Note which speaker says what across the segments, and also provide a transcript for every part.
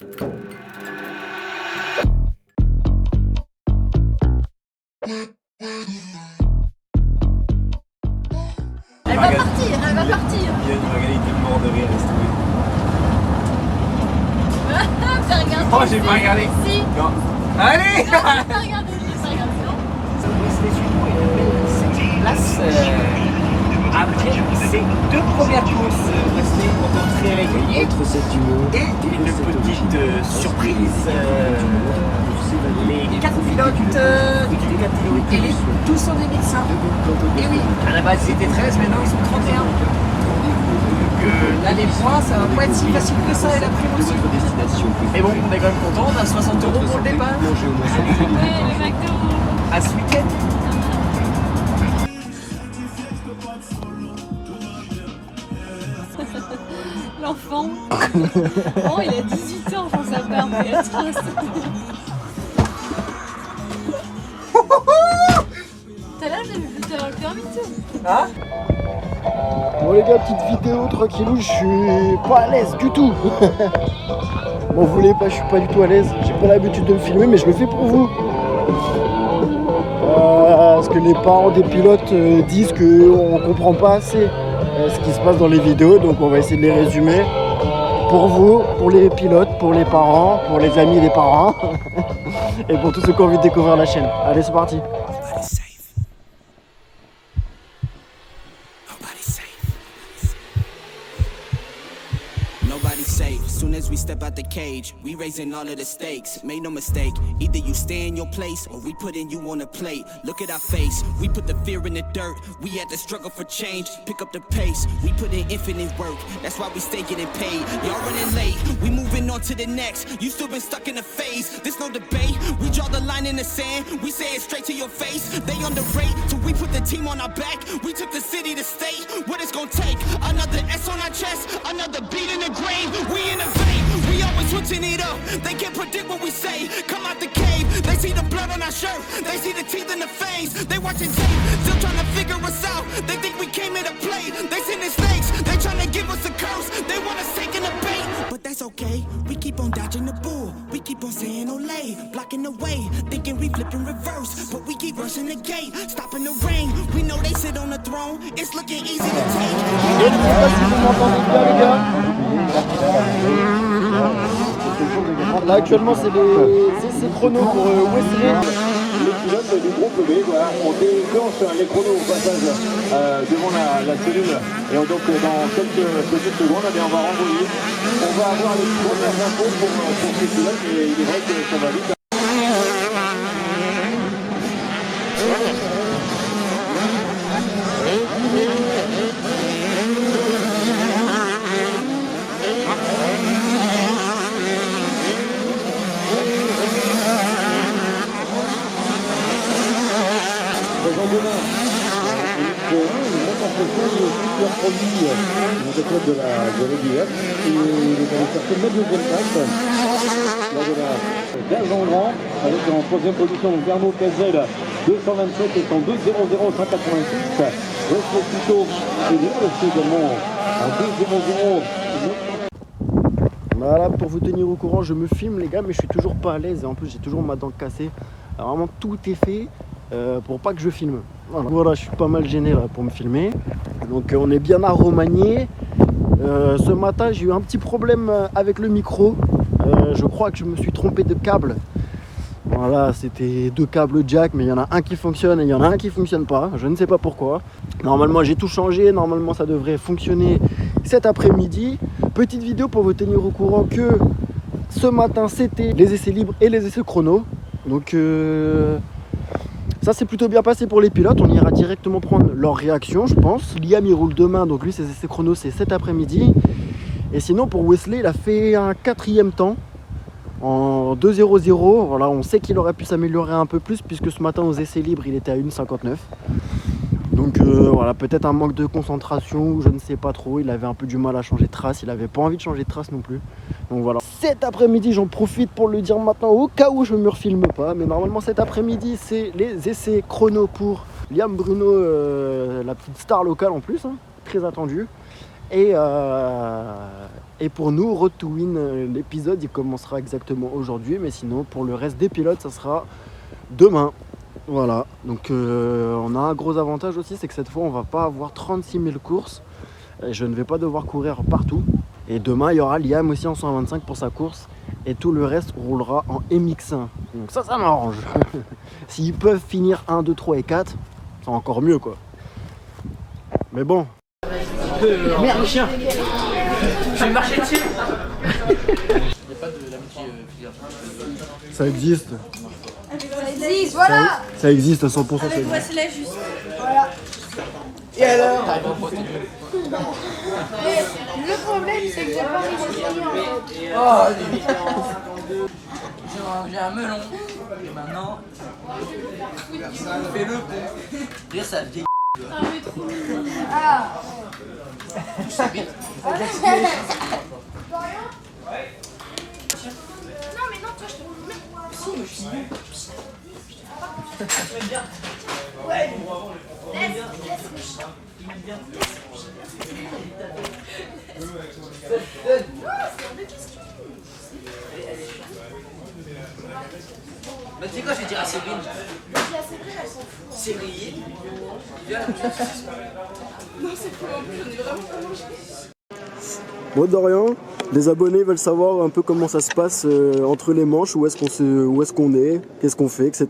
Speaker 1: Elle va partir, elle va partir.
Speaker 2: Magali était mort de rire, laisse tomber.
Speaker 1: T'as regardé?
Speaker 2: Oh, j'ai pas regardé.
Speaker 1: Si.
Speaker 2: Non. Allez.
Speaker 1: Non, j'ai pas regardé, non.
Speaker 2: Cette place, après ces deux premières courses, Wesley content très réveillé.
Speaker 3: Entre cette humeur
Speaker 2: Et une petite surprise, les 4 pilotes du catégorie télé, tous sont des médecins. Et oui, à la base ils étaient 13, maintenant ils sont 31. Donc là les points, ça va pas être si facile que ça et la prime aussi. Mais bon, on est quand même content, on a 60 € pour le départ.
Speaker 1: Ouais, le McDo.
Speaker 2: À ce week-end.
Speaker 1: L'enfant. Oh, il a 18 ans, enfin ça part, mais atroce. T'as l'âge d'avoir le permis, tu sais?
Speaker 2: Hein?
Speaker 3: Bon les gars, petite vidéo tranquillou, je suis pas à l'aise du tout. M'en voulez pas, je suis pas du tout à l'aise. J'ai pas l'habitude de me filmer, mais je le fais pour vous. Parce que les parents des pilotes disent qu'on comprend pas assez ce qui se passe dans les vidéos, donc on va essayer de les résumer. Pour vous, pour les pilotes, pour les parents, pour les amis des parents et pour tous ceux qui ont envie de découvrir la chaîne. Allez, c'est parti.
Speaker 4: Nobody's safe. Soon as we step out the cage, we raising all of the stakes. Make no mistake, either you stay in your place or we putting you on a plate. Look at our face, we put the fear in the dirt. We had to struggle for change, pick up the pace. We put in infinite work, that's why we stay getting paid. Y'all running late, we moving on to the next. You still been stuck in a phase, there's no debate. We draw the line in the sand, we say it straight to your face. They underrate, so we put the team on our back. We took the city to state, what it's gonna take. Another S on our chest, another beat in the grave. We innovate, we always switching it up. They can't predict what we say. Come out the cave, they see the blood on our shirt. They see the teeth in the face. They watching tape, still trying to figure us out. They think we came here to play. They sending snakes, they trying to give us a curse. They want us taking the bait, but that's okay. We keep on dodging the bull. We keep on saying Olay, blocking the way, thinking we flipping reverse, but we keep rushing the gate, stopping the rain. We know they sit on the throne. It's looking easy to take.
Speaker 3: Je ne sais pas si vous m'entendez bien les gars. Là actuellement c'est les essais chrono pour Wesley.
Speaker 5: Les pilotes du groupe B, voilà, on déclenche les chronos au passage devant la cellule. Et donc dans quelques petites secondes, on va renvoyer. On va avoir les premières infos pour ces pilotes, et il est vrai que ça va vite. Le club de la Rivière, il est allé chercher le deuxième place lors de la Bergengrand avec en troisième position donc Bernot Cazel 227 et son 2.00 186. Wesley Tito et aussi également en 2.00.
Speaker 3: Voilà, pour vous tenir au courant, je me filme les gars, mais je suis toujours pas à l'aise et en plus j'ai toujours ma dent cassée. Alors, vraiment tout est fait pour pas que je filme. Voilà, je suis pas mal gêné là pour me filmer. Donc on est bien à Romagné. Ce matin j'ai eu un petit problème avec le micro. Je crois que je me suis trompé de câble. Voilà, c'était deux câbles jack, mais il y en a un qui fonctionne et il y en a un qui fonctionne pas. Je ne sais pas pourquoi. Normalement j'ai tout changé, normalement ça devrait fonctionner cet après-midi. Petite vidéo pour vous tenir au courant que ce matin c'était les essais libres et les essais chrono. Donc ça s'est plutôt bien passé pour les pilotes, on ira directement prendre leur réaction je pense. Liam il roule demain, donc lui ses essais chrono c'est cet après-midi. Et sinon pour Wesley il a fait un 4e temps en 2.00. Voilà, on sait qu'il aurait pu s'améliorer un peu plus puisque ce matin aux essais libres il était à 1.59. Donc voilà, peut-être un manque de concentration ou je ne sais pas trop. Il avait un peu du mal à changer de trace, il n'avait pas envie de changer de trace non plus. Donc voilà, cet après-midi j'en profite pour le dire maintenant au cas où je me refilme pas. Mais normalement cet après-midi c'est les essais chrono pour Liam Bruno, la petite star locale en plus, hein, très attendu. Et pour nous, Road to Win, l'épisode il commencera exactement aujourd'hui, mais sinon pour le reste des pilotes, ça sera demain. Voilà, donc on a un gros avantage aussi, c'est que cette fois on va pas avoir 36 000 courses, et je ne vais pas devoir courir partout. Et demain il y aura Liam aussi en 125 pour sa course, et tout le reste roulera en MX1. Donc ça m'arrange. S'ils peuvent finir 1, 2, 3 et 4, c'est encore mieux quoi. Mais bon. Merde le chien.
Speaker 2: Je vais marcher dessus.
Speaker 3: Ça existe.
Speaker 1: Ça existe, voilà.
Speaker 3: Ça existe à 100%. Ça
Speaker 1: Avec
Speaker 3: existe.
Speaker 1: voici la juste. Voilà.
Speaker 2: Et alors?
Speaker 1: Le problème, c'est que j'ai pas mis d'escalier en fait.
Speaker 2: Oh, j'ai un melon. Et maintenant, fais-le pour. Dire ça vieille.
Speaker 1: Ah, mais trop. Ah. Non, mais non, toi, je te montre même. Si, ouais.
Speaker 2: Bah, tu sais quoi, je vais dire à Séverine. Séverine.
Speaker 3: Bon Dorian, les abonnés veulent savoir un peu comment ça se passe entre les manches, où est-ce qu'on est, qu'est-ce qu'on fait, etc.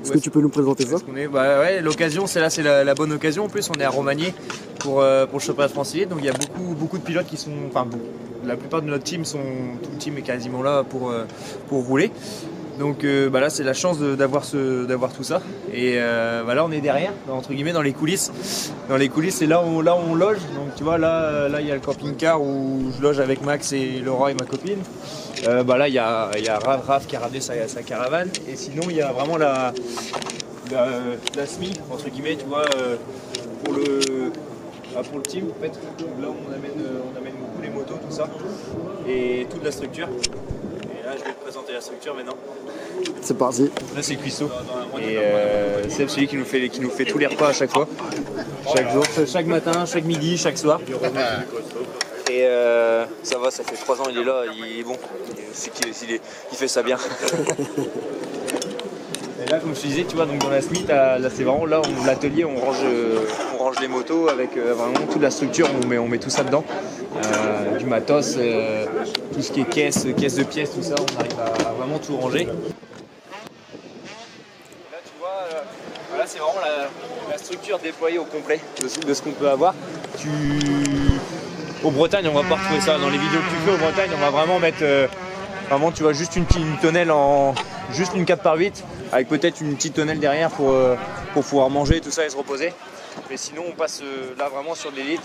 Speaker 3: Est-ce que tu peux nous présenter ça?
Speaker 6: Bah ouais, l'occasion, c'est la bonne occasion. En plus, on est à Romagné pour le championnat français. Donc il y a beaucoup de pilotes qui sont, enfin la plupart de notre team tout le team est quasiment là pour rouler. Donc là, c'est la chance d'avoir tout ça. Et là, on est derrière, entre guillemets, dans les coulisses. Dans les coulisses, c'est là où on loge. Donc tu vois, là, il y a le camping-car où je loge avec Max et Laura et ma copine. Là, il y a Raph qui a ramené sa caravane. Et sinon, il y a vraiment la SMI, entre guillemets, tu vois, pour le team. En fait, là, on amène beaucoup les motos, tout ça. Et toute la structure. Et là, je vais te présenter la structure maintenant.
Speaker 3: C'est parti.
Speaker 6: Là, c'est Cuisseau. Et c'est celui qui nous fait tous les repas à chaque fois. Chaque jour, chaque matin, chaque midi, chaque soir. Et ça va, ça fait 3 ans, il est là, il est bon. Il fait ça bien. Et là, comme je te disais, tu vois, donc dans la SMI, là, c'est vraiment là, l'atelier, on range les motos avec vraiment toute la structure, on met tout ça dedans. Du matos, tout ce qui est caisse de pièces, tout ça, on arrive à vraiment tout ranger. Là, tu vois, là, c'est vraiment la structure déployée au complet de ce qu'on peut avoir. Au Bretagne, on va pas retrouver ça. Dans les vidéos que tu fais au Bretagne, on va vraiment mettre vraiment, tu vois, juste une tonnelle juste une 4x8 avec peut-être une petite tonnelle derrière pour pouvoir manger tout ça et se reposer. Mais sinon, on passe là vraiment sur de l'élite.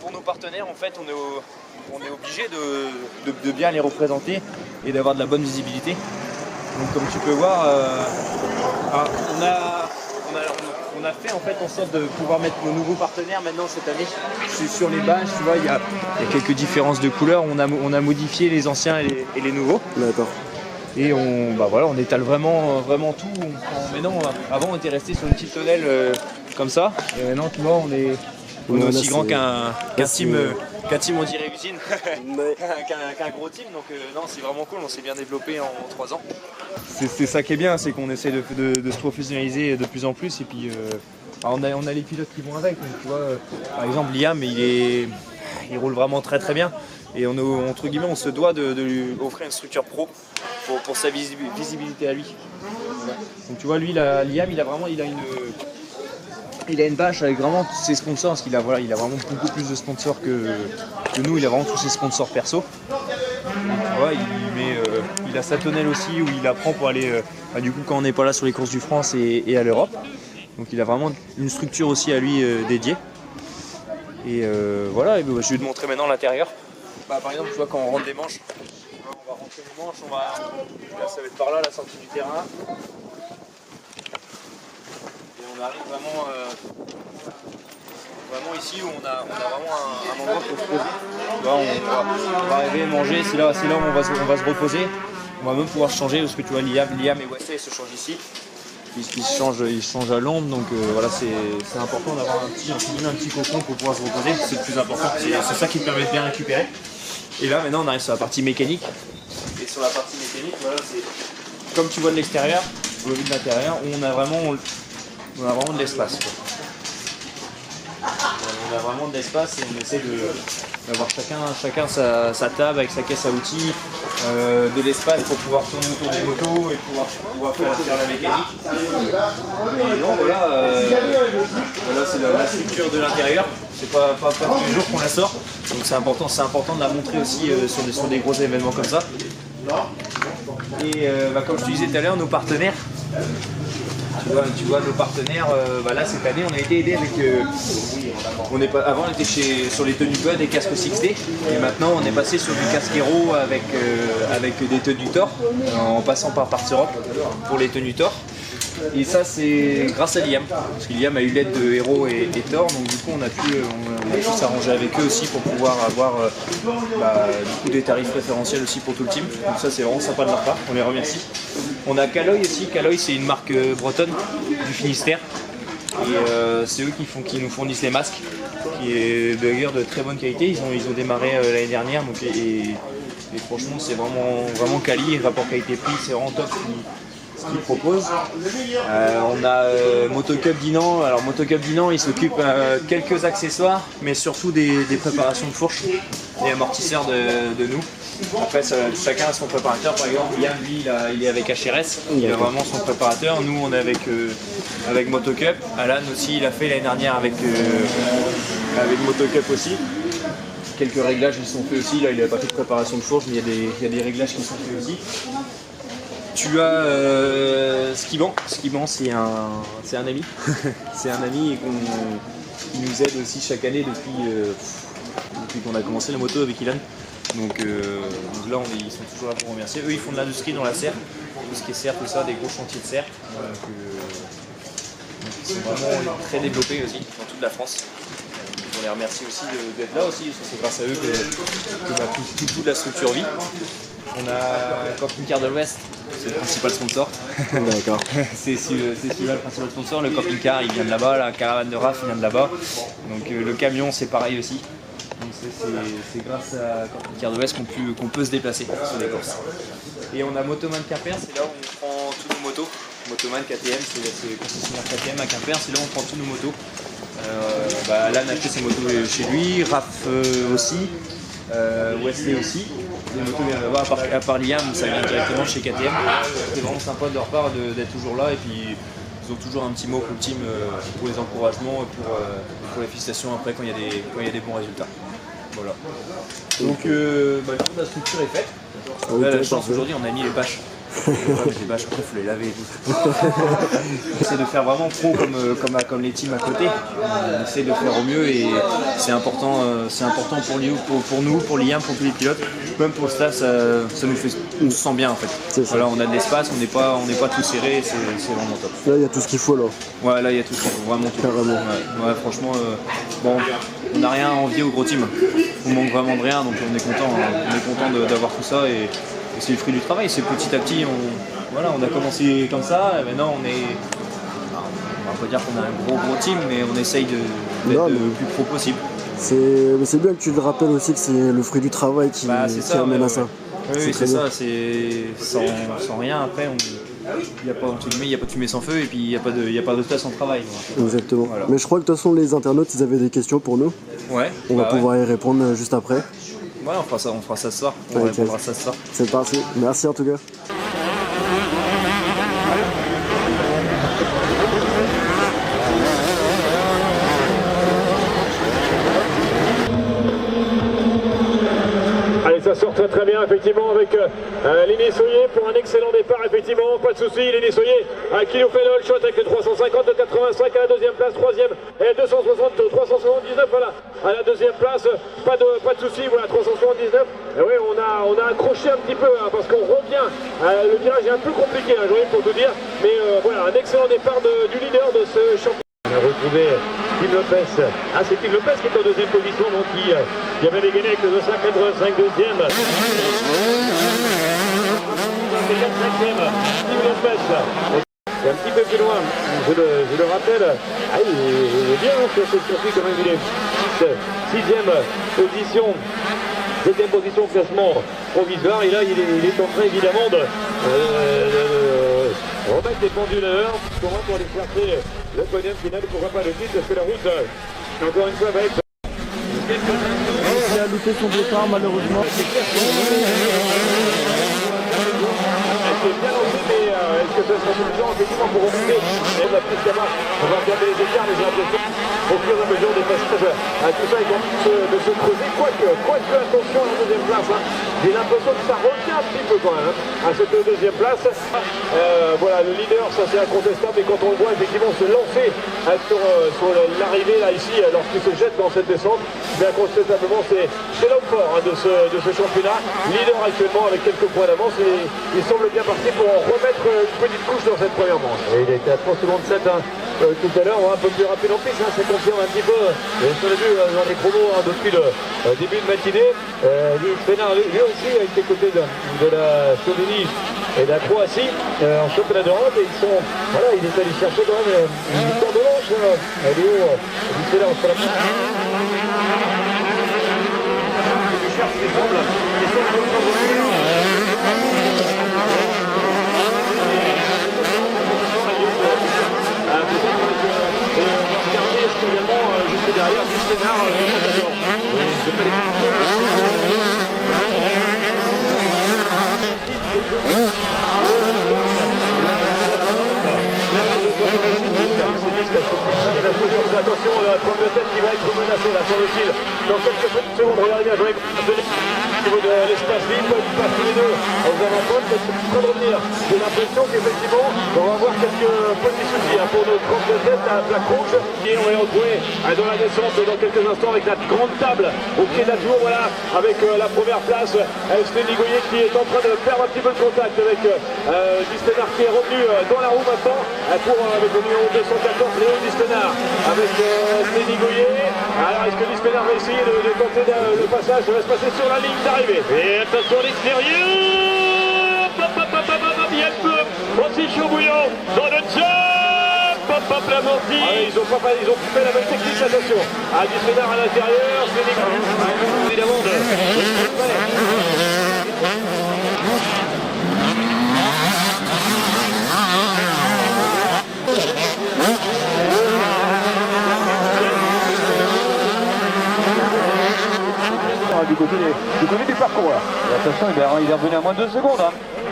Speaker 6: Pour nos partenaires, en fait, on est obligé de bien les représenter et d'avoir de la bonne visibilité. Donc, comme tu peux voir, on a fait en fait en sorte de pouvoir mettre nos nouveaux partenaires maintenant cette année sur les badges. Tu vois, il y a quelques différences de couleurs. On a modifié les anciens et les nouveaux.
Speaker 3: D'accord.
Speaker 6: Et on étale vraiment tout. Maintenant, avant on était resté sur une petite tonnelle comme ça. Et maintenant, tu vois, on est aussi grand qu'un team, on dirait usine, qu'un gros team. Donc non, c'est vraiment cool. On s'est bien développé en 3 ans. C'est ça qui est bien, c'est qu'on essaie de se professionnaliser de plus en plus. Et puis on a les pilotes qui vont avec. Donc, tu vois, par exemple Liam, il roule vraiment très très bien. Et entre guillemets, on se doit de lui offrir une structure pro pour sa visibilité à lui. Donc tu vois, lui, Liam, il a une bâche avec vraiment tous ses sponsors, parce qu'il a vraiment beaucoup plus de sponsors que nous. Il a vraiment tous ses sponsors perso. Donc, tu vois, il a sa tonnelle aussi où il apprend pour aller, du coup, quand on n'est pas là sur les courses du France et à l'Europe. Donc il a vraiment une structure aussi à lui dédiée. Et voilà, je vais te montrer maintenant l'intérieur. Par exemple, tu vois, quand on rentre des manches, on va rentrer les manches, là, ça va être par là, la sortie du terrain. Et on arrive vraiment ici où on a vraiment un endroit pour se poser. Là, on va arriver, manger, c'est là où on va se reposer. On va même pouvoir se changer parce que tu vois, Liam et Wesley se changent ici. il se change à l'ombre, donc voilà, c'est important d'avoir un petit cocon pour pouvoir se reposer, c'est le plus important, c'est ça qui te permet de bien récupérer. Et là maintenant on arrive sur la partie mécanique, et sur la partie mécanique, voilà, c'est comme tu vois de l'extérieur, au vu de l'intérieur, on a vraiment de l'espace. On a vraiment de l'espace et on essaie d'avoir chacun sa table avec sa caisse à outils, de l'espace pour pouvoir tourner autour des motos et pouvoir faire la mécanique. Et donc voilà, c'est la structure de l'intérieur. C'est pas tous les jours qu'on la sort, donc c'est important de la montrer aussi sur des gros événements comme ça. Et comme je te disais tout à l'heure, nos partenaires. Tu vois nos partenaires, là cette année on a été aidé avec. Avant on était sur les tenues Bud et casques 6D, et maintenant on est passé sur du casque Hero avec des tenues Thor, en passant par Parts Europe pour les tenues Thor. Et ça c'est grâce à Liam, parce que Liam a eu l'aide de Hero et Thor, donc du coup on a pu s'arranger avec eux aussi pour pouvoir avoir du coup des tarifs préférentiels aussi pour tout le team. Donc ça c'est vraiment sympa de leur part, on les remercie. On a Caloy aussi, Caloy c'est une marque bretonne du Finistère, et c'est eux qui nous fournissent les masques, qui est d'ailleurs de très bonne qualité. Ils ont démarré l'année dernière, donc, et franchement c'est vraiment quali, rapport qualité-prix c'est vraiment top ce qu'ils proposent. On a Motocup Dinan. Alors Motocup Dinan il s'occupe quelques accessoires, mais surtout des préparations de fourches et amortisseurs de nous. Après chacun a son préparateur, par exemple Liam lui il est avec HRS, il a vraiment son préparateur. Nous on est avec Motocup. Alan aussi il a fait l'année dernière avec Motocup aussi. Quelques réglages ils sont faits aussi, là il n'a pas fait de préparation de fourche, mais il y a des réglages qui sont faits aussi. Tu as Skiban. Skiban c'est un ami. C'est un ami qui nous aide aussi chaque année depuis qu'on a commencé la moto avec Ilan. Donc là ils sont toujours là pour remercier. Eux ils font de l'industrie dans la serre, tout ce qui est serre, tout ça, des gros chantiers de serre. Donc ils sont vraiment très développés aussi dans toute la France. On les remercie aussi d'être là aussi, c'est grâce à eux que toute la structure vit. On a Camping Car de l'Ouest, c'est le principal sponsor.
Speaker 3: D'accord.
Speaker 6: C'est celui-là le principal sponsor. Le camping car il vient de là-bas, la caravane de RAF vient de là-bas. Donc le camion c'est pareil aussi. Donc c'est grâce à Camping Car de l'Ouest qu'on peut se déplacer sur les courses. Et on a Motoman Quimper, c'est là où on prend tous nos motos. Motoman KTM, c'est le concessionnaire KTM à Quimper, c'est là où on prend tous nos motos. Alan a acheté ses motos chez lui, Raph aussi, Wesley aussi. Les motos viennent là-bas, à part Liam, ça vient directement chez KTM. C'est vraiment sympa de leur part d'être toujours là, et puis ils ont toujours un petit mot pour le team pour les encouragements et pour les félicitations après quand il y a des bons résultats. Voilà. Donc la structure est faite. Là, la chance aujourd'hui on a mis les bâches. Les bâches, après il faut les laver et tout. On essaie de faire vraiment pro comme les teams à côté. On essaie de faire au mieux, et c'est important pour nous, pour Liam, pour tous les pilotes, même pour le staff, on se sent bien en fait. Voilà, on a de l'espace, on n'est pas tout serré, c'est vraiment top.
Speaker 3: Là il y a tout ce qu'il faut là.
Speaker 6: Ouais, là il y a tout ce qu'il faut, vraiment tout. Ouais, franchement, on n'a rien à envier au gros team. On manque vraiment de rien, donc on est content d'avoir tout ça, et c'est le fruit du travail. C'est petit à petit, on a commencé comme ça, et maintenant on va pas dire qu'on a un gros team, mais on essaye d'être le plus pro possible.
Speaker 3: C'est bien que tu le rappelles aussi que c'est le fruit du travail qui amène à ça.
Speaker 6: Oui, c'est ça, sans rien après, il n'y a pas de fumée sans feu, et puis il n'y a pas de résultat sans travail.
Speaker 3: Exactement.
Speaker 6: Voilà.
Speaker 3: Mais je crois que de toute façon les internautes ils avaient des questions pour nous.
Speaker 6: Ouais.
Speaker 3: On va pouvoir y répondre juste après.
Speaker 6: Ouais, on fera ça ce soir. On répondra ça ce soir.
Speaker 3: C'est parti. Merci en tout cas.
Speaker 5: Allez, ça sort très bien effectivement avec Lenny Soyer pour un excellent départ, effectivement, pas de souci. Lenny Soyer qui nous fait le all shot avec le 350 de 85 à la deuxième place, troisième et 379 voilà à la deuxième place, pas de souci, voilà 379. Et oui, on a accroché un petit peu parce qu'on revient, le virage est un peu compliqué, j'ai pour tout dire, mais voilà un excellent départ du leader de ce championnat. On a retrouvé Tim Lopez. C'est Tim Lopez qui est en deuxième position, donc qui avait dégainé avec le 285 deuxième. Tim Lopez. Et un petit peu plus loin, je le rappelle, il est bien sur ce circuit quand même, il est 6e position. 7e position au classement provisoire, et là il est en train évidemment de remettre les pendules à l'heure pour aller chercher le podium final, pourquoi pas le titre, parce que la route, encore une fois, va être
Speaker 3: Il a loupé son départ malheureusement.
Speaker 5: c'est bien lancé, mais est-ce que ça sera suffisant effectivement pour remonter la piste à marche? On va regarder les écarts, mais j'ai l'impression au fur et à mesure des passages, tout ça est en train de se creuser, quoique attention à la deuxième place, j'ai l'impression que ça revient un petit peu quand même à cette deuxième place. Voilà, le leader, ça c'est incontestable, et quand on le voit effectivement se lancer sur l'arrivée là ici, lorsqu'il se jette dans cette descente, bien incontestablement c'est l'homme fort de ce championnat, leader actuellement avec quelques points d'avance, et il semble bien parti pour en remettre une petite couche dans cette première manche. Et il était à 3 secondes 7 tout à l'heure, un peu plus rapide en piste, ça confirme un petit peu, on l'a vu dans les chronos depuis le début de matinée. Bénard lui aussi a été côté de la Slovénie et de la Croatie en championnat d'Europe, et il est allé chercher quand même une victoire de manche. Léo Bénard sur la juste derrière, juste Bénard, attention, la trompe de tête qui va être menacée là sur le fil dans quelques petites secondes. Regardez bien, j'en ai au niveau de l'espace libre, ils passent tous les deux aux avant-postes, c'est en train de revenir. J'ai l'impression qu'effectivement, on va avoir quelques petits soucis pour nos trompe de tête à plaque rouge. Et on va les retrouver dans la descente dans quelques instants avec la grande table au pied de la tour, voilà, avec la première place, Stéphane Goyer qui est en train de perdre un petit peu de contact avec Distenard qui est revenu dans la roue maintenant avec le numéro 214, Léo Distenard avec Stéphane Goyer. Alors est-ce que Distenard va essayer de tenter le passage? Ça va se passer sur la ligne d'arrivée. Et attention à l'extérieur, bien peu, aussi chaud bouillant dans le jump, l'amorti. Ils ont fait la même technique, attention. Distenard à l'intérieur, c'est évidemment du côté du parcours. Et attention, il est revenu à moins de 2 secondes.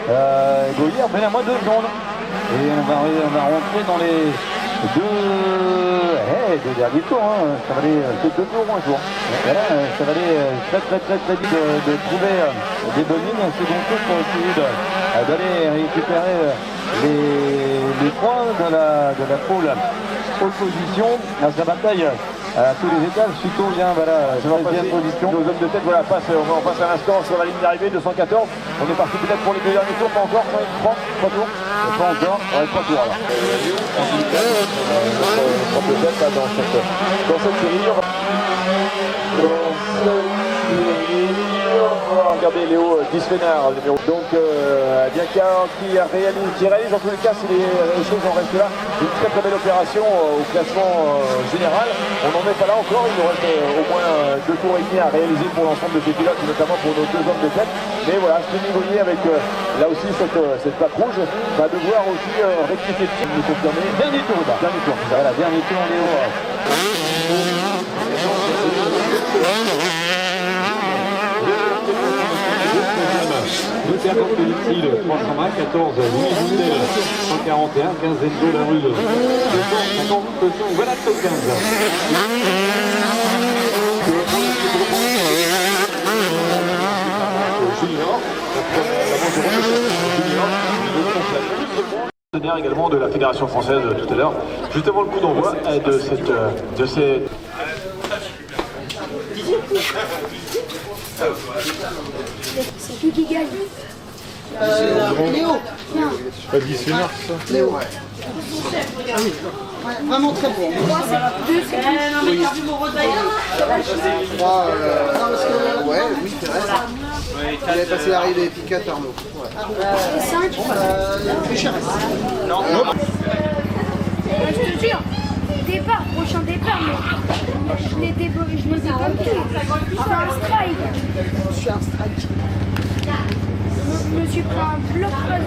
Speaker 5: Goyer est revenu à moins de 2 secondes. Et on va rentrer dans les deux derniers tours. Ça va aller 2 tours moins jour. Voilà, ça va aller très vite de trouver des bonnes lignes. C'est donc tout pour essayer d'aller récupérer les points de la pole position. Là, ça bataille à tous les étages. Suto vient, voilà, 13e position. Nos hommes de tête, voilà, on passe à l'instant sur la ligne d'arrivée, 214. On est parti peut-être pour les 2 derniers tours, pas encore, 3 tours. Pas encore, 3 tours alors. Dans cette série, regardez Léo Distenard, donc bien qui réalise en tous les cas, si les choses en restent là, une très belle opération au classement général. On n'en est pas là encore, il nous reste au moins 2 tours et demi à réaliser pour l'ensemble de ces pilotes, notamment pour nos 2 hommes de tête. Mais voilà, Stéphane Goyer avec là aussi cette plaque rouge va devoir aussi rectifier le tir, nous confirmer. Dernier tour, voilà, dernier tour Léo. Bergant de Lixil, 320, 14, Louis Boudel, 141, 15 Enzo Larue, 250, voilà le top 15. Junior, également de la Fédération française tout à l'heure, juste avant le coup d'envoi de ces...
Speaker 7: C'est qui gagne? Léo.
Speaker 3: Pas 10 mars ça.
Speaker 7: Léo. Ah oui. Ouais, vraiment très bon. 3, c'est 2, c'est non mais t'as vu mon redailleur là? Non parce que... Ouais, oui c'est vrai.
Speaker 8: Il avait passé l'arrivée et puis 4 Arnaud.
Speaker 7: Et 5,
Speaker 8: Plus cher.
Speaker 6: Non.
Speaker 9: Je te jure, départ, prochain départ, mais je n'ai pas pris. Je fais un strike.
Speaker 7: je suis un strike.
Speaker 9: Je me suis pris un bloc pas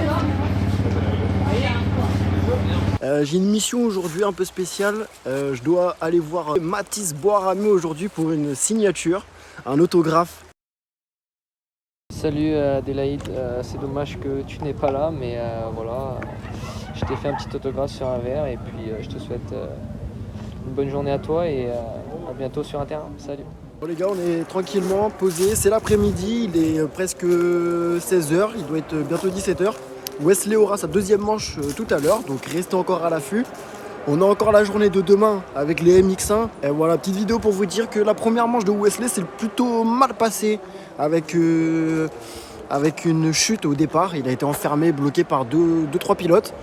Speaker 9: de
Speaker 3: J'ai une mission aujourd'hui un peu spéciale. Je dois aller voir Mathis Boiramé aujourd'hui pour une signature, un autographe.
Speaker 10: Salut Adélaïde, c'est dommage que tu n'es pas là, mais voilà, je t'ai fait un petit autographe sur un verre et puis je te souhaite une bonne journée à toi et à bientôt sur un terrain. Salut.
Speaker 3: Bon les gars, on est tranquillement posé, c'est l'après-midi, il est presque 16h, il doit être bientôt 17h. Wesley aura sa deuxième manche tout à l'heure, donc restez encore à l'affût. On a encore la journée de demain avec les MX1. Et voilà, petite vidéo pour vous dire que la première manche de Wesley s'est plutôt mal passée avec une chute au départ. Il a été enfermé, bloqué par 2-3 pilotes.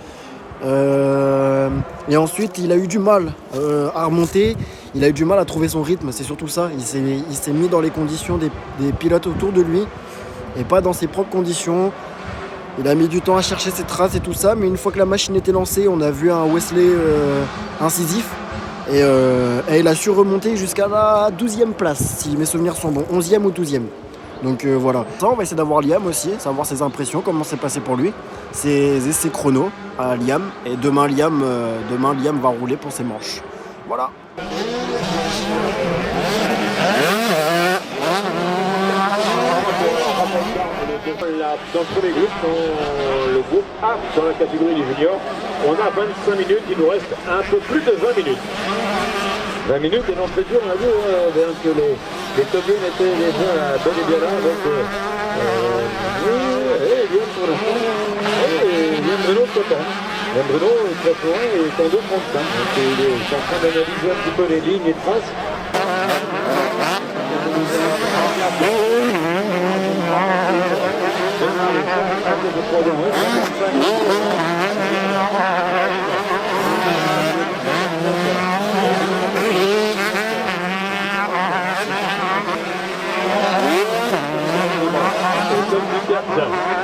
Speaker 3: Et ensuite, il a eu du mal à remonter. Il a eu du mal à trouver son rythme, c'est surtout ça. Il s'est mis dans les conditions des pilotes autour de lui et pas dans ses propres conditions. Il a mis du temps à chercher ses traces et tout ça, mais une fois que la machine était lancée, on a vu un Wesley incisif. Et il a su remonter jusqu'à la 12e place, si mes souvenirs sont bons, 11e ou 12e. Donc voilà. Ça, on va essayer d'avoir Liam aussi, savoir ses impressions, comment c'est passé pour lui, ses essais chrono à Liam. Et demain, Liam va rouler pour ses manches. Voilà.
Speaker 5: Dans tous les groupes, dans le groupe A, dans la catégorie des juniors, on a 25 minutes, il nous reste un peu plus de 20 minutes. 20 minutes et l'entrée de jeu, on a vu bien que les communes étaient déjà bel et bien là avec Liam pour l'instant et Liam Bruno de côté. Liam Bruno est très loin et est en 2,35. Donc il est en train d'analyser un petit peu les lignes et de traces.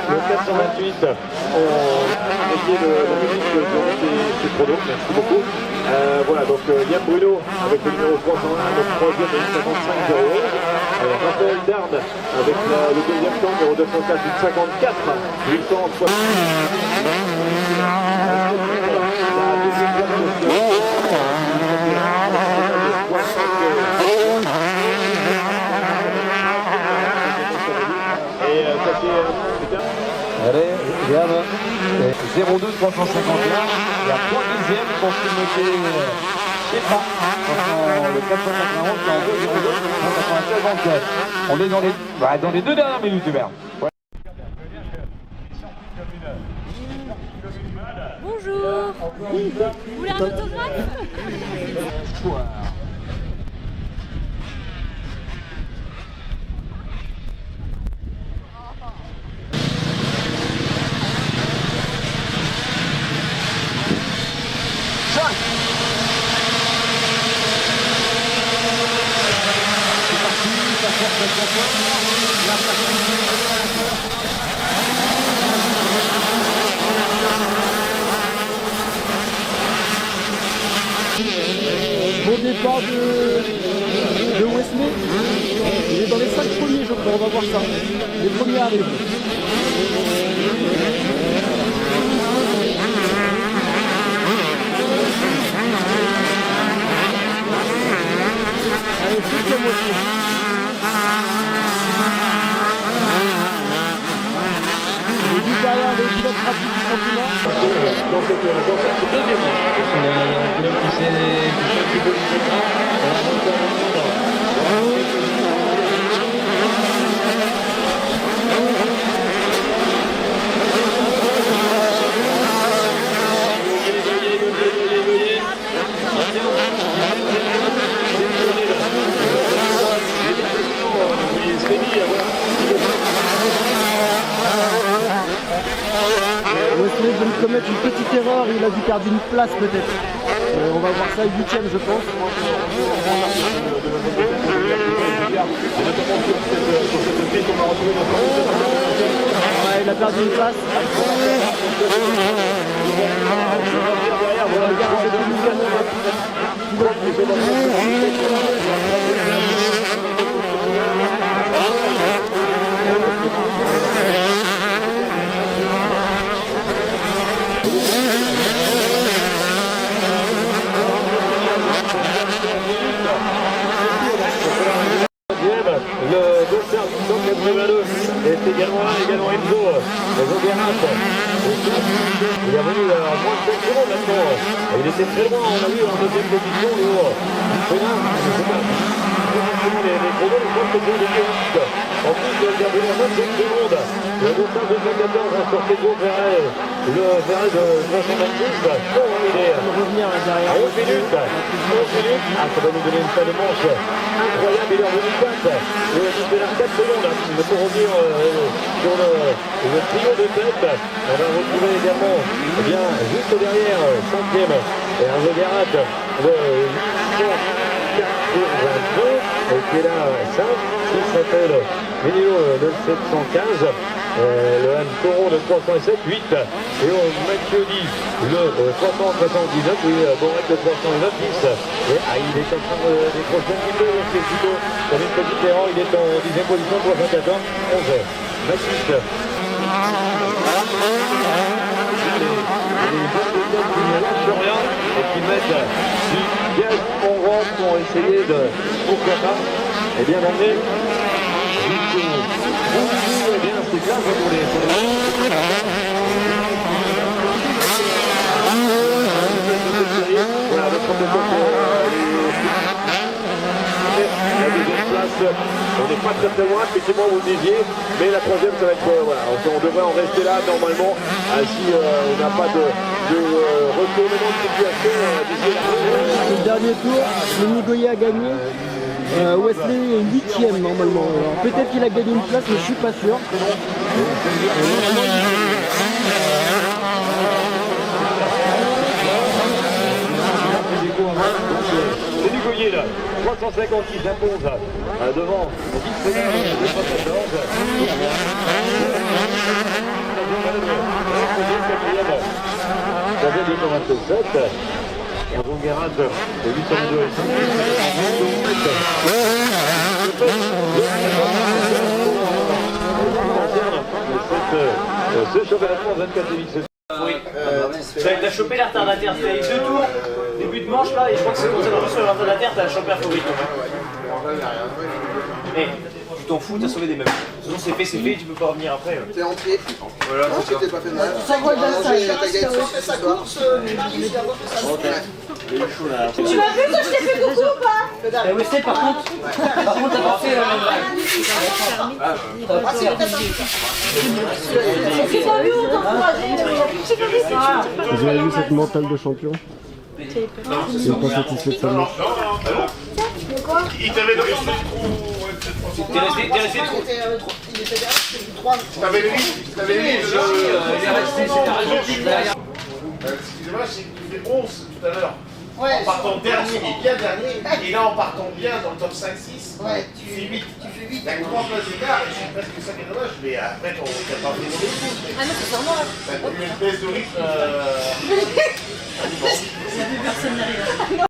Speaker 5: Le 428, on a essayé de musique de ces chronos, merci beaucoup. Voilà, donc Liam Bruno avec le numéro 301, le troisième et 55 euros. Raphaël Darde avec le deuxième temps, numéro 204, 54, 860.
Speaker 6: Allez, Liam, 02 351, et à 3 dixièmes pour se noter chez pas. Le 491, c'est en 2 396 On est dans les 2 dernières minutes, Hubert. Ouais.
Speaker 1: Bonjour. Vous voulez un autographe?
Speaker 3: Bon départ de Wesley. Il est dans les 5 premiers, je crois. On va voir ça. Les premiers arrivent. Allez, plus que moitié. Les 10 derrière les pilotes rapides du championnat.
Speaker 5: Dans cette deuxième
Speaker 3: Wesley vient de commettre une petite erreur, il a dû perdre une place peut-être. On va voir ça 8ème je pense.
Speaker 5: et notamment sur cette piste, on a retrouvé notre
Speaker 3: Ouais, il a perdu une place.
Speaker 5: derrière, voilà le garage de Lugano. Le Dossard du 182 est également Enzo Zoguerat. Il est revenu à moins de 5 secondes maintenant. Il était très loin, on a vu en deuxième position le haut du Fénin. Les chronos, je pense que c'est des pistes. En plus, il a gardé à 25 secondes. Le Dossard de 2014 a sorti le Ferret de 326. Bon, il est
Speaker 3: Revenir derrière.
Speaker 5: à 11 minutes. 11 minutes. Ah, ça va nous donner une fin de manche incroyable. Il est revenu 4. Il a fait 4 secondes. Il faut revenir sur le trio de tête. On va retrouver également, eh bien, juste derrière, 5e, et un Zoguerat de 882, qui est là 5, qui s'appelle Menilo de 715. Le Han Toro de 307, 8, et Mathieu Di, le 379, oui, Borac de 309, 10. Et il est en train de décrocher un petit peu, c'est plutôt comme une petite erreur, il est en 10e position, 314, 11. Baptiste. Qui ne lâchent rien et qui mettent du gaz hongrois pour essayer de, pourquoi pas, et bien d'emmener jusqu'au bout du bout, et bien c'est clair pour les voilà, le premier la deuxième place, on n'est pas très loin, effectivement vous le disiez, mais la troisième ça va être, voilà, on devrait en rester là normalement, si on n'a pas de retournement de situation d'ici là.
Speaker 3: Le dernier tour, le Nigoya a gagné. Wesley est 8e normalement. Peut-être qu'il a gagné une place, mais je suis pas sûr.
Speaker 5: C'est du Goyer là, 350 qui s'impose devant le vice-président de 227. Zoguerat de 802 et 5. Ce championnat de France 24 émissions.
Speaker 2: Oui. T'as chopé la retardataire, t'as eu 2 tours, début de manche là, et je crois que c'est comme ça dans sur le retardataire, t'as chopé la favorite. Mais tu t'en fous, t'as sauvé des meubles. Sinon c'est fait, tu peux pas revenir après.
Speaker 8: T'es entier.
Speaker 2: Voilà,
Speaker 8: Non, tu t'es pas fait mal.
Speaker 7: Ça va bien, ça.
Speaker 8: T'as gagné sa course, tu m'as dit d'avoir fait sa course.
Speaker 7: Tu m'as vu que je t'ai fait coucou ou pas?
Speaker 2: Wesley par contre, t'as pas fait
Speaker 7: Tu m'as vu ou t'as
Speaker 3: Vous avez vu cette mentale de champion? Il n'est pas satisfait de sa manche.
Speaker 11: Il t'avait donné
Speaker 2: T'es resté trop.
Speaker 8: Il était derrière, c'était du 3.
Speaker 11: T'avais le 8, t'avais le 8.
Speaker 2: Il est resté, c'est derrière.
Speaker 11: Excusez-moi, j'ai fait 11 tout à l'heure.
Speaker 8: Ouais,
Speaker 11: En partant dernier, mais bien dernier, et là en partant bien dans le top 5-6,
Speaker 8: ouais,
Speaker 11: tu fais 8.
Speaker 8: tu fais 8.
Speaker 11: T'as 3 places d'écart, et je suis presque 5 et dommage, mais après t'as pas fait mauvais coup.
Speaker 7: Ah non, c'est sûrement.
Speaker 11: T'as eu une baisse de rythme.
Speaker 7: Personne n'arrive.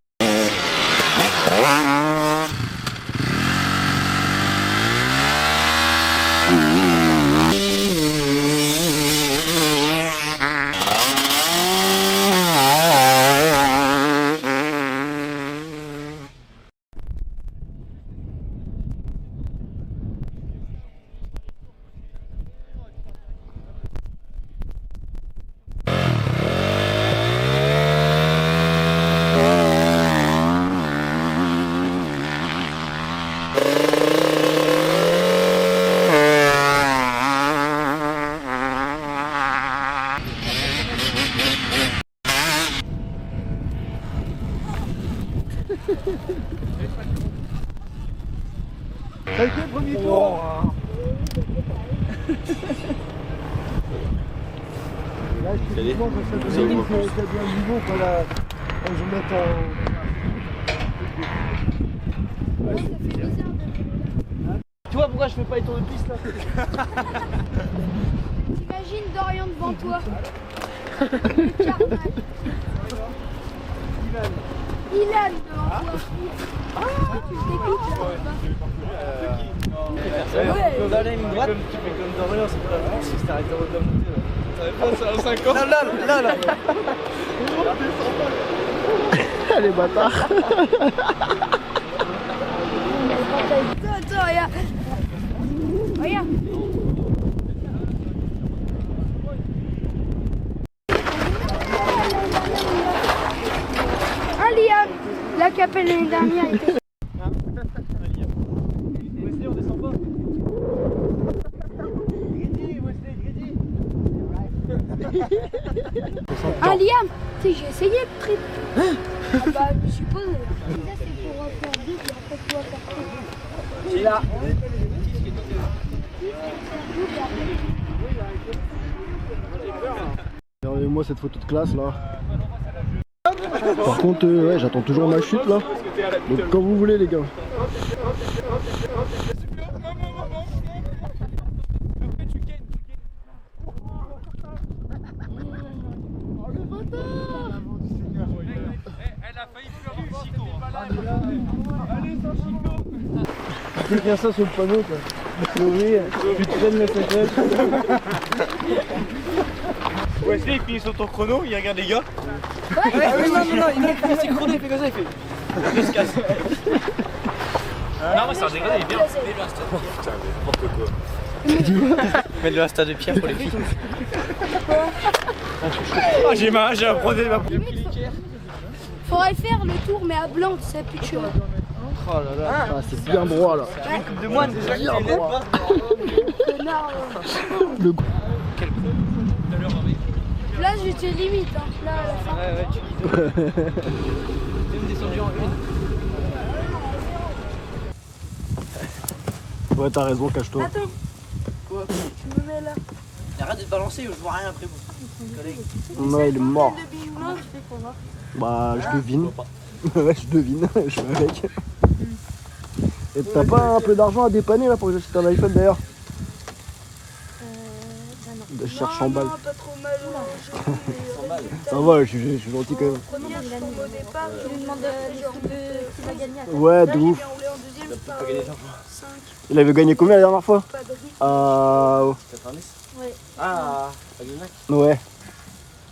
Speaker 3: Ça a été le premier tour. Là, effectivement, quand ça devient un niveau, quand je mets en... pourquoi je fais pas les tours de piste là.
Speaker 9: Imagine Dorian devant toi. Ilan devant toi.
Speaker 10: On va aller à une droite. Tu fais comme Dorian, c'est pas la si t'arrêtes de remonter.
Speaker 6: C'est un 50.
Speaker 10: Là.
Speaker 3: Les bâtards.
Speaker 9: Attends, regarde. Regarde. Un Liam. La capelle l'année dernière était...
Speaker 10: Wesley, on descend pas.
Speaker 9: Ah Liam, tu sais j'ai essayé le trip. Ah bah je suppose. Ça c'est pour faire double et après tu vas faire trip.
Speaker 10: J'ai là.
Speaker 3: Regardez-moi cette photo de classe là. Par contre, ouais, j'attends toujours ma chute là. Donc quand vous voulez les gars.
Speaker 6: Elle a failli plus avoir Chico. Allez, sans Chico.
Speaker 3: Tu tiens ça sur le panneau quoi. Oui, tu traînes la secrète.
Speaker 6: Wesley il finit sur ton chrono, il regarde les gars.
Speaker 10: Ah oui, non, il a fait ses chrono, il fait comme ça, il fait. Il se casse.
Speaker 6: Non, mais c'est un dégradé, il est bien. Putain, n'importe quoi.
Speaker 10: Mets-le à stade de pierre pour les filles.
Speaker 6: Ah, j'ai un problème.
Speaker 9: Faudrait faire le tour mais à blanc, ça pue de chemin.
Speaker 10: Oh là là.
Speaker 3: Ah, c'est bien droit là.
Speaker 10: Une coupe de moine déjà,
Speaker 3: Bien droit.
Speaker 9: Connard.
Speaker 3: Le
Speaker 9: Là j'étais limite, hein. Là à la fin.
Speaker 10: Ouais, tu guides. T'es même descendu en une.
Speaker 3: Ouais, t'as raison, cache-toi.
Speaker 9: Attends.
Speaker 10: Quoi?
Speaker 9: Tu me mets là.
Speaker 10: Arrête de te balancer, je vois rien après vous. Collègue.
Speaker 3: Non, il est mort.
Speaker 9: De bijoux, tu fais quoi?
Speaker 3: Bah, je devine. Ouais, je devine, je suis avec. Et t'as pas un peu d'argent à dépanner là pour que j'achète un iPhone d'ailleurs? Je cherche en balles.
Speaker 9: Non, pas trop mal.
Speaker 3: Ça va, je suis gentil quand même.
Speaker 9: Première, je tombe au départ, je lui demande les trucs qui va gagner.
Speaker 3: Ouais, de ouf. Il avait gagné combien la dernière fois? Ah.
Speaker 9: Ouais.
Speaker 10: Ah,
Speaker 3: Ouais.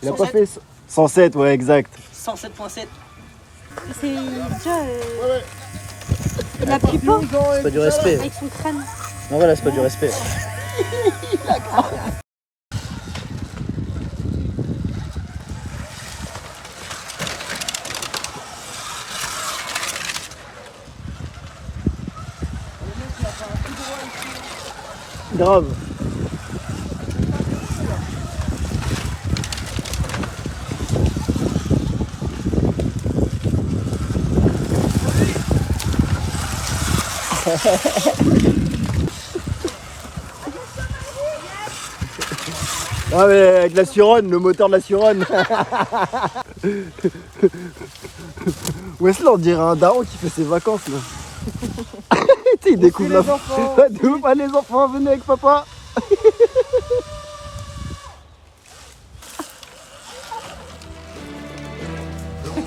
Speaker 3: Il a pas fait 107, ouais, exact.
Speaker 10: 107.7.
Speaker 9: C'est déjà. Il appuie pas.
Speaker 10: C'est pas du respect.
Speaker 9: Avec son crâne.
Speaker 10: Non, voilà, c'est pas du respect.
Speaker 3: Grave. Ah mais avec la Suronne, le moteur de la Suronne. Wesley on dirait un daron qui fait ses vacances là. Il découvre la
Speaker 10: enfants.
Speaker 3: De ouf, allez les enfants, venez avec papa.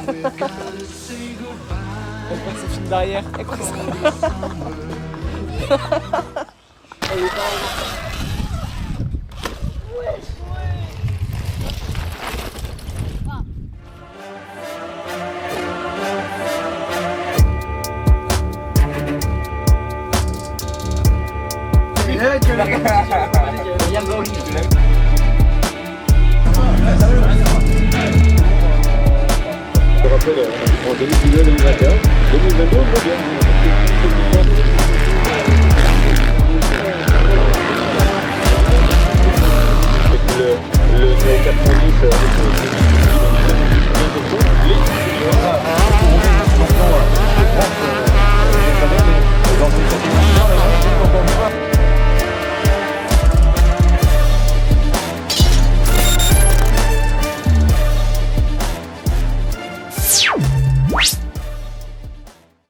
Speaker 10: C'est film derrière.